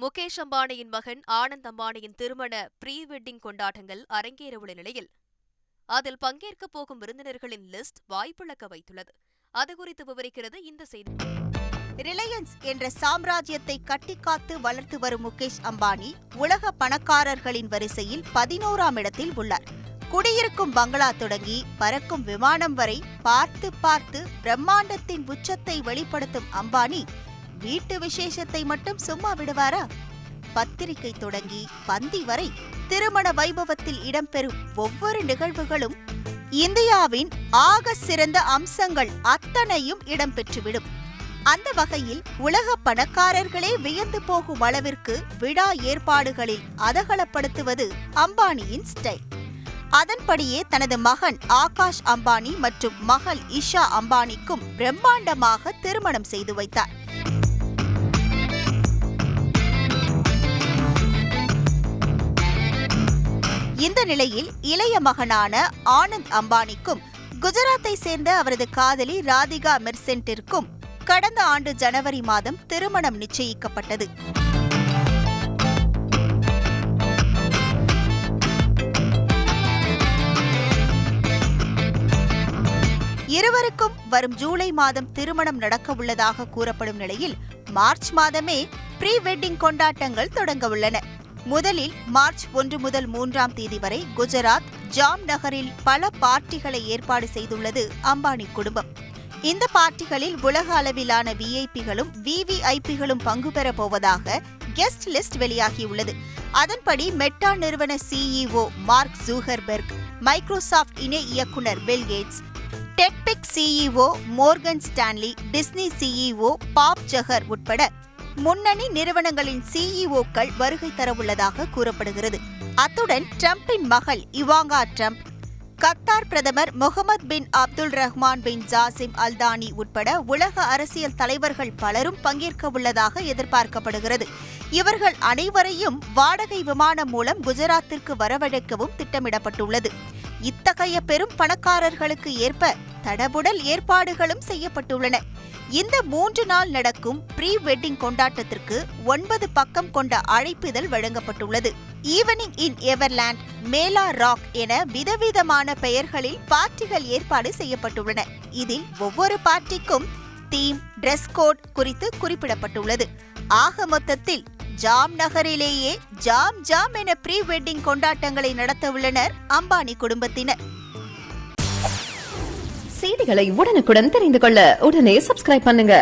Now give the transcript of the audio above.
முகேஷ் அம்பானியின் மகன் ஆனந்த் அம்பானியின் திருமண pre wedding கொண்டாட்டங்கள் அரங்கேறவுள்ள நிலையில் அதில் பங்கேற்கப் போகும் விருந்தினர்களின் லிஸ்ட் வாய்ப்பிழக்க வைத்துள்ளது. அது குறித்து விவரிக்கிறது இந்த செய்தி. ரிலையன்ஸ் என்ற சாம்ராஜ்யத்தை கட்டிக்காத்து வளர்த்து வரும் முகேஷ் அம்பானி உலக பணக்காரர்களின் வரிசையில் 11ஆம் இடத்தில் உள்ளார். குடியிருக்கும் பங்களா தொடங்கி பறக்கும் விமானம் வரை பார்த்து பார்த்து பிரம்மாண்டத்தின் உச்சத்தை வெளிப்படுத்தும் அம்பானி வீட்டு விசேஷத்தை மட்டும் சும்மா விடுவாரா? பத்திரிகை தொடங்கி பந்தி வரை திருமண வைபவத்தில் இடம்பெறும் ஒவ்வொரு நிகழ்வுகளும் இந்தியாவின் ஆக சிறந்த அம்சங்கள் அத்தனையும் இடம்பெற்றுவிடும். அந்த வகையில் உலக பணக்காரர்களே வியந்து போகும் அளவிற்கு விழா ஏற்பாடுகளில் அதகலப்படுத்துவது அம்பானியின் ஸ்டைல். அதன்படியே தனது மகன் ஆகாஷ் அம்பானி மற்றும் மகள் இஷா அம்பானிக்கும் பிரம்மாண்டமாக திருமணம் செய்து வைத்தார். இந்த நிலையில் இளைய மகனான ஆனந்த் அம்பானிக்கும் குஜராத்தை சேர்ந்த அவரது காதலி ராதிகா மெர்சென்ட்டிற்கும் கடந்த ஆண்டு ஜனவரி மாதம் திருமணம் நிச்சயிக்கப்பட்டது. இருவருக்கும் வரும் ஜூலை மாதம் திருமணம் நடக்கவுள்ளதாக கூறப்படும் நிலையில் மார்ச் மாதமே ப்ரீ வெட்டிங் கொண்டாட்டங்கள் தொடங்க உள்ளன. முதலில் மார்ச் 1 முதல் 3ஆம் தேதி வரை குஜராத் ஜாம் நகரில் பல பார்ட்டிகளை ஏற்பாடு செய்துள்ளது அம்பானி குடும்பம். இந்த பார்ட்டிகளில் உலக அளவிலான விஐபிகளும் விவிஐபிகளும் பங்கு பெறப் போவதாக கெஸ்ட் லிஸ்ட் வெளியாகியுள்ளது. அதன்படி மெட்டா நிறுவன சிஇஓ மார்க் ஜூகர்பெர்க், மைக்ரோசாஃப்ட் இணை இயக்குநர் பில் கேட்ஸ், டெக்பிக் CEO Morgan Stanley, Disney CEO Bob ஜஹர் உட்பட முன்னணி நிறுவனங்களின் சிஇஓக்கள் வருகை தரவுள்ளதாக கூறப்படுகிறது. அத்துடன் டிரம்பின் மகள் இவாங்கா டிரம்ப், கத்தார் பிரதமர் Mohammed bin Abdul Rahman bin Jassim Al Thani உட்பட உலக அரசியல் தலைவர்கள் பலரும் பங்கேற்க உள்ளதாக எதிர்பார்க்கப்படுகிறது. இவர்கள் அனைவரையும் வாடகை விமானம் மூலம் குஜராத்திற்கு வரவழைக்கவும் திட்டமிடப்பட்டுள்ளது. இத்தகைய பெரும் பணக்காரர்களுக்கு ஏற்ப தடபுடல் ஏற்பாடுகளும் செய்யப்பட்டுள்ளன. இந்த 3 நாள் நடக்கும் ப்ரீ வெட்டிங் கொண்டாட்டத்திற்கு 9 பக்கம் கொண்ட அழைப்பிதழ் வழங்கப்பட்டுள்ளது. ஈவனிங் இன் எவர்லாண்ட், மேலா ராக் என விதவிதமான பெயர்களில் பார்ட்டிகள் ஏற்பாடு செய்யப்பட்டுள்ளன. இதில் ஒவ்வொரு பார்ட்டிக்கும் தீம், டிரெஸ் கோட் குறித்து குறிப்பிடப்பட்டுள்ளது. ஆக மொத்தத்தில் ஜாம் நகரிலேயே ஜாம் ஜாம் என ப்ரீ வெட்டிங் கொண்டாட்டங்களை நடத்தவுள்ளனர் அம்பானி குடும்பத்தினர். செய்திகளை உடனுக்குடன் தெரிந்து கொள்ள உடனே சப்ஸ்கிரைப் பண்ணுங்க.